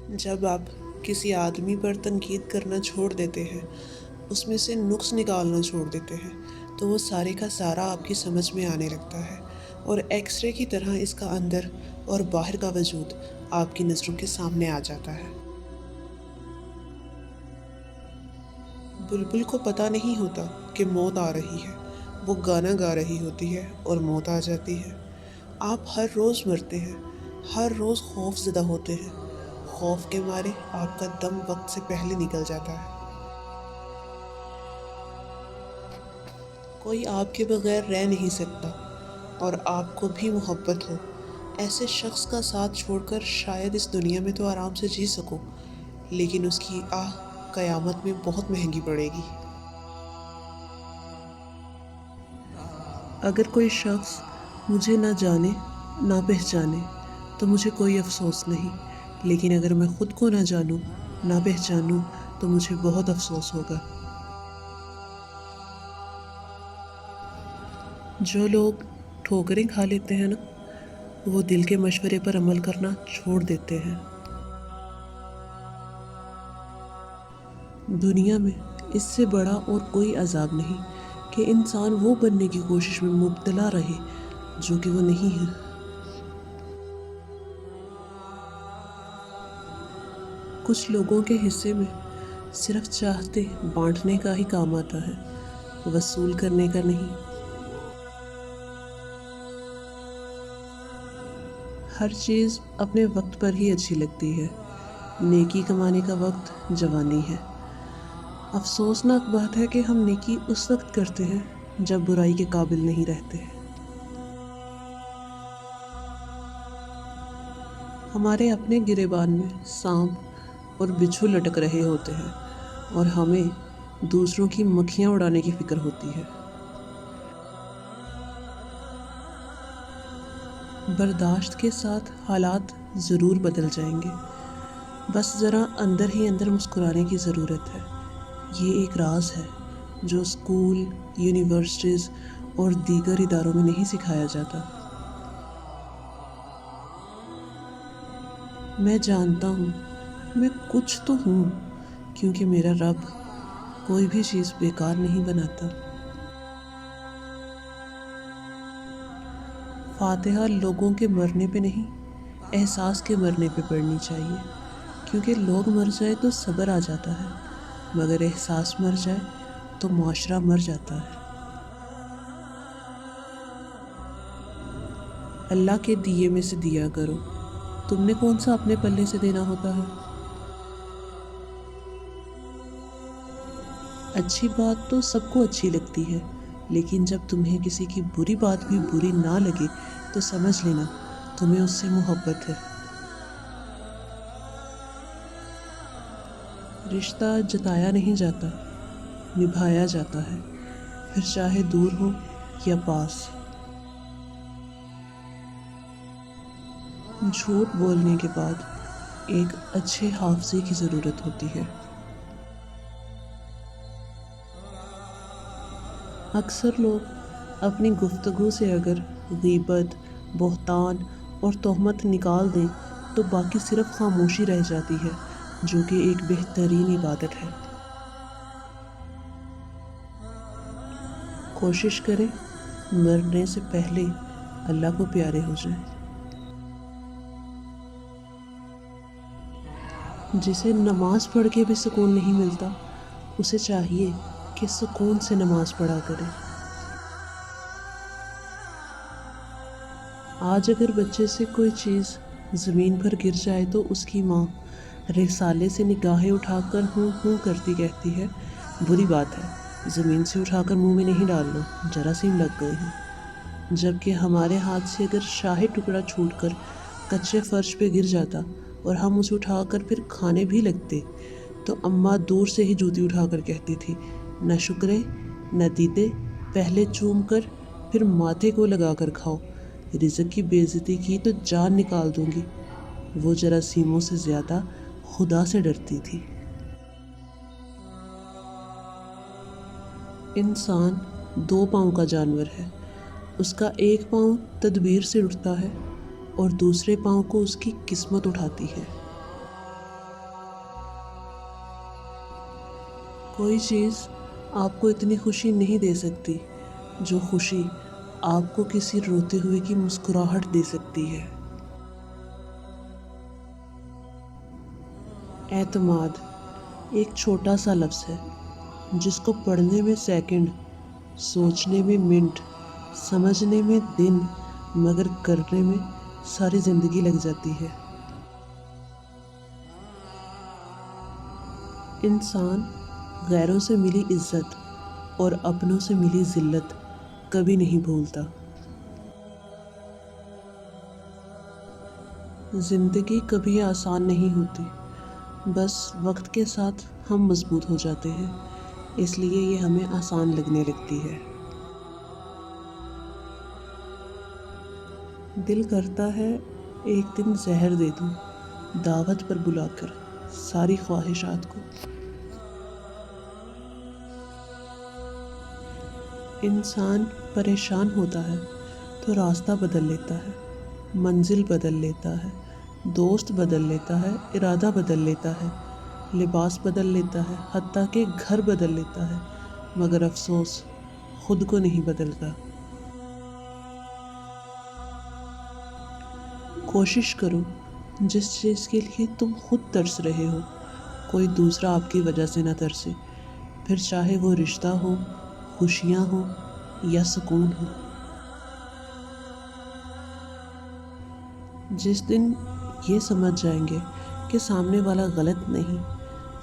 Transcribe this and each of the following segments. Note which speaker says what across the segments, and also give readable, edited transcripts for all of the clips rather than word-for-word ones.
Speaker 1: جب آپ کسی آدمی پر تنقید کرنا چھوڑ دیتے ہیں، اس میں سے نقص نکالنا چھوڑ دیتے ہیں، تو وہ سارے کا سارا آپ کی سمجھ میں آنے لگتا ہے، اور ایکس رے کی طرح اس کا اندر اور باہر کا وجود آپ کی نظروں کے سامنے آ جاتا ہے۔ بلبل کو پتہ نہیں ہوتا کہ موت آ رہی ہے، وہ گانا گا رہی ہوتی ہے اور موت آ جاتی ہے۔ آپ ہر روز مرتے ہیں، ہر روز خوف زدہ ہوتے ہیں، خوف کے مارے آپ کا دم وقت سے پہلے نکل جاتا ہے۔ کوئی آپ کے بغیر رہ نہیں سکتا، اور آپ کو بھی محبت ہو۔ ایسے شخص کا ساتھ چھوڑ کر شاید اس دنیا میں تو آرام سے جی سکو، لیکن اس کی آہ قیامت میں بہت مہنگی پڑے گی۔ اگر کوئی شخص مجھے نہ جانے نہ پہچانے تو مجھے کوئی افسوس نہیں، لیکن اگر میں خود کو نہ جانوں نہ پہچانوں تو مجھے بہت افسوس ہوگا۔ جو لوگ ٹھوکریں کھا لیتے ہیں نا، وہ دل کے مشورے پر عمل کرنا چھوڑ دیتے ہیں۔ دنیا میں اس سے بڑا اور کوئی عذاب نہیں کہ انسان وہ بننے کی کوشش میں مبتلا رہے جو کہ وہ نہیں ہے۔ کچھ لوگوں کے حصے میں صرف چاہتے بانٹنے کا ہی کام آتا ہے، وصول کرنے کا نہیں۔ ہر چیز اپنے وقت پر ہی اچھی لگتی ہے۔ نیکی کمانے کا وقت جوانی ہے۔ افسوسناک بات ہے کہ ہم نیکی اس وقت کرتے ہیں جب برائی کے قابل نہیں رہتے۔ ہمارے اپنے گریبان میں سانپ اور بچھو لٹک رہے ہوتے ہیں، اور ہمیں دوسروں کی مکھیاں اڑانے کی فکر ہوتی ہے۔ برداشت کے ساتھ حالات ضرور بدل جائیں گے، بس ذرا اندر ہی اندر مسکرانے کی ضرورت ہے۔ یہ ایک راز ہے جو اسکول، یونیورسٹیز اور دیگر اداروں میں نہیں سکھایا جاتا۔ میں جانتا ہوں میں کچھ تو ہوں، کیونکہ میرا رب کوئی بھی چیز بیکار نہیں بناتا۔ فاتحہ لوگوں کے مرنے پہ نہیں، احساس کے مرنے پہ پڑھنی چاہیے، کیونکہ لوگ مر جائے تو صبر آ جاتا ہے، مگر احساس مر جائے تو معاشرہ مر جاتا ہے۔ اللہ کے دیے میں سے دیا کرو، تم نے کون سا اپنے پلے سے دینا ہوتا ہے؟ اچھی بات تو سب کو اچھی لگتی ہے، لیکن جب تمہیں کسی کی بری بات بھی بری نہ لگے تو سمجھ لینا تمہیں اس سے محبت ہے۔ رشتہ جتایا نہیں جاتا، نبھایا جاتا ہے، پھر چاہے دور ہو یا پاس۔ جھوٹ بولنے کے بعد ایک اچھے حافظے کی ضرورت ہوتی ہے۔ اکثر لوگ اپنی گفتگو سے اگر غیبت، بہتان اور تہمت نکال دیں تو باقی صرف خاموشی رہ جاتی ہے، جو کہ ایک بہترین عبادت ہے۔ کوشش کریں مرنے سے پہلے اللہ کو پیارے ہو جائیں۔ جسے نماز پڑھ کے بھی سکون نہیں ملتا، اسے چاہیے کہ سکون سے نماز پڑھا کرے۔ آج اگر بچے سے کوئی چیز زمین پر گر جائے تو اس کی ماں رسالے سے نگاہیں اٹھا کر ہوں ہوں کرتی کہتی ہے، بری بات ہے، زمین سے اٹھا کر منہ میں نہیں ڈالنا، جراثیم لگ گئے ہیں۔ جبکہ ہمارے ہاتھ سے اگر شاہی ٹکڑا چھوٹ کر کچے فرش پہ گر جاتا اور ہم اسے اٹھا کر پھر کھانے بھی لگتے تو اماں دور سے ہی جوتی اٹھا کر کہتی تھی، نہ شکرے نہ دیدے، پہلے چوم کر پھر ماتھے کو لگا کر کھاؤ، رزق کی بے عزتی کی تو جان نکال دوں گی۔ وہ جراثیموں سے زیادہ خدا سے ڈرتی تھی۔ انسان دو پاؤں کا جانور ہے، اس کا ایک پاؤں تدبیر سے اٹھتا ہے اور دوسرے پاؤں کو اس کی قسمت اٹھاتی ہے۔ کوئی چیز آپ کو اتنی خوشی نہیں دے سکتی جو خوشی آپ کو کسی روتے ہوئے کی مسکراہٹ دے سکتی ہے۔ اعتماد ایک چھوٹا سا لفظ ہے جس کو پڑھنے میں سیکنڈ، سوچنے میں منٹ، سمجھنے میں دن، مگر کرنے میں ساری زندگی لگ جاتی ہے۔ انسان غیروں سے ملی عزت اور اپنوں سے ملی ذلت کبھی نہیں بھولتا۔ زندگی کبھی آسان نہیں ہوتی، بس وقت کے ساتھ ہم مضبوط ہو جاتے ہیں، اس لیے یہ ہمیں آسان لگنے لگتی ہے۔ دل کرتا ہے ایک دن زہر دے دوں دعوت پر بلا کر ساری خواہشات کو۔ انسان پریشان ہوتا ہے تو راستہ بدل لیتا ہے، منزل بدل لیتا ہے، دوست بدل لیتا ہے، ارادہ بدل لیتا ہے، لباس بدل لیتا ہے، حتیٰ کہ گھر بدل لیتا ہے، مگر افسوس خود کو نہیں بدلتا۔ کوشش کرو جس چیز کے لیے تم خود ترس رہے ہو کوئی دوسرا آپ کی وجہ سے نہ ترسے، پھر چاہے وہ رشتہ ہو، خوشیاں ہوں یا سکون ہو۔ جس دن یہ سمجھ جائیں گے کہ سامنے والا غلط نہیں،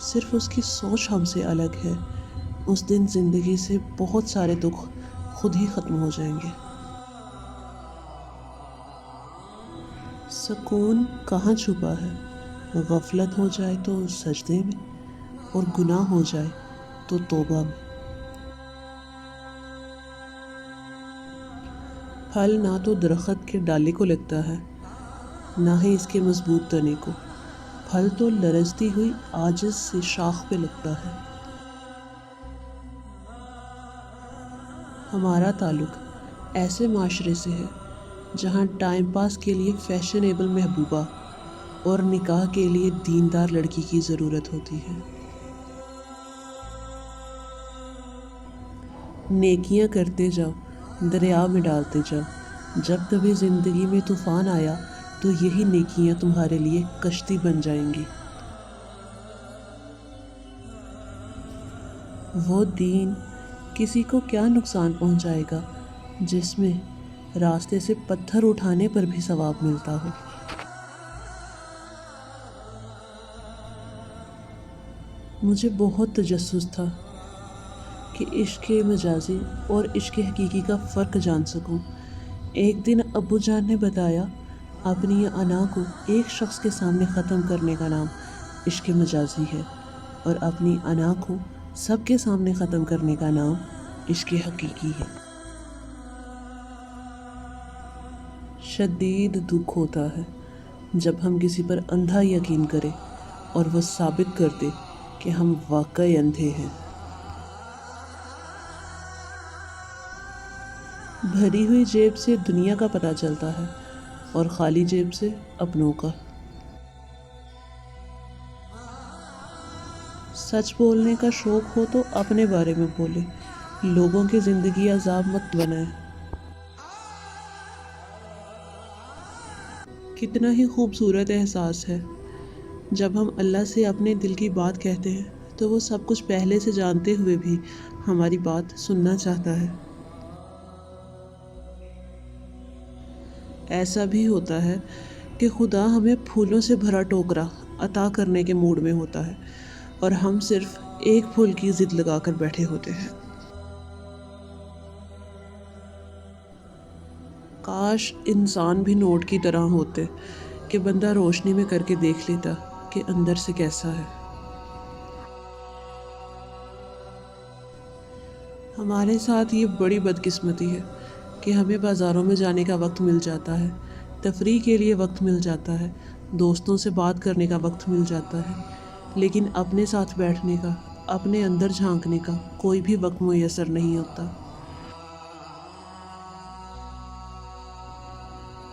Speaker 1: صرف اس کی سوچ ہم سے الگ ہے، اس دن زندگی سے بہت سارے دکھ خود ہی ختم ہو جائیں گے۔ سکون کہاں چھپا ہے؟ غفلت ہو جائے تو سجدے میں، اور گناہ ہو جائے تو توبہ میں۔ پھل نہ تو درخت کے ڈالے کو لگتا ہے، نہ ہی اس کے مضبوط تنے کو، پھل تو لرزتی ہوئی عاجز سی شاخ پہ لگتا ہے۔ ہمارا تعلق ایسے معاشرے سے ہے جہاں ٹائم پاس کے لیے فیشنیبل محبوبہ اور نکاح کے لیے دیندار لڑکی کی ضرورت ہوتی ہے۔ نیکیاں کرتے جاؤ، دریا میں ڈالتے جاؤ، جب کبھی زندگی میں طوفان آیا تو یہی نیکیاں تمہارے لیے کشتی بن جائیں گی۔ وہ دین کسی کو کیا نقصان پہنچائے گا جس میں راستے سے پتھر اٹھانے پر بھی ثواب ملتا ہو۔ مجھے بہت تجسس تھا کہ عشق مجازی اور عشق حقیقی کا فرق جان سکوں۔ ایک دن ابو جان نے بتایا اپنی انا کو ایک شخص کے سامنے ختم کرنے کا نام عشق مجازی ہے، اور اپنی انا کو سب کے سامنے ختم کرنے کا نام عشق حقیقی ہے۔ شدید دکھ ہوتا ہے جب ہم کسی پر اندھا یقین کریں اور وہ ثابت کر دے کہ ہم واقعی اندھے ہیں۔ بھری ہوئی جیب سے دنیا کا پتہ چلتا ہے اور خالی جیب سے اپنوں کا۔ سچ بولنے کا شوق ہو تو اپنے بارے میں بولے، لوگوں کی زندگی عذاب مت بنائے۔ کتنا ہی خوبصورت احساس ہے جب ہم اللہ سے اپنے دل کی بات کہتے ہیں تو وہ سب کچھ پہلے سے جانتے ہوئے بھی ہماری بات سننا چاہتا ہے۔ ایسا بھی ہوتا ہے کہ خدا ہمیں پھولوں سے بھرا ٹوکرا عطا کرنے کے موڈ میں ہوتا ہے اور ہم صرف ایک پھول کی ضد لگا کر بیٹھے ہوتے ہیں۔ کاش انسان بھی نوٹ کی طرح ہوتے کہ بندہ روشنی میں کر کے دیکھ لیتا کہ اندر سے کیسا ہے۔ ہمارے ساتھ یہ بڑی بدقسمتی ہے کہ ہمیں بازاروں میں جانے کا وقت مل جاتا ہے، تفریح کے لیے وقت مل جاتا ہے، دوستوں سے بات کرنے کا وقت مل جاتا ہے، لیکن اپنے ساتھ بیٹھنے کا، اپنے اندر جھانکنے کا کوئی بھی وقت میسر نہیں ہوتا۔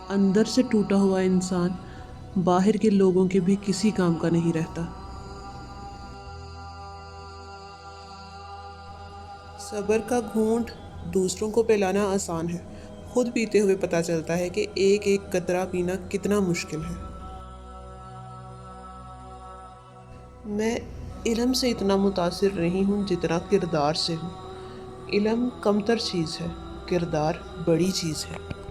Speaker 1: اندر سے ٹوٹا ہوا انسان باہر کے لوگوں کے بھی کسی کام کا نہیں رہتا۔ صبر کا گھونٹ دوسروں کو پلانا آسان ہے، خود پیتے ہوئے پتہ چلتا ہے کہ ایک ایک قطرہ پینا کتنا مشکل ہے۔ میں علم سے اتنا متاثر نہیں ہوں جتنا کردار سے ہوں۔ علم کمتر چیز ہے، کردار بڑی چیز ہے۔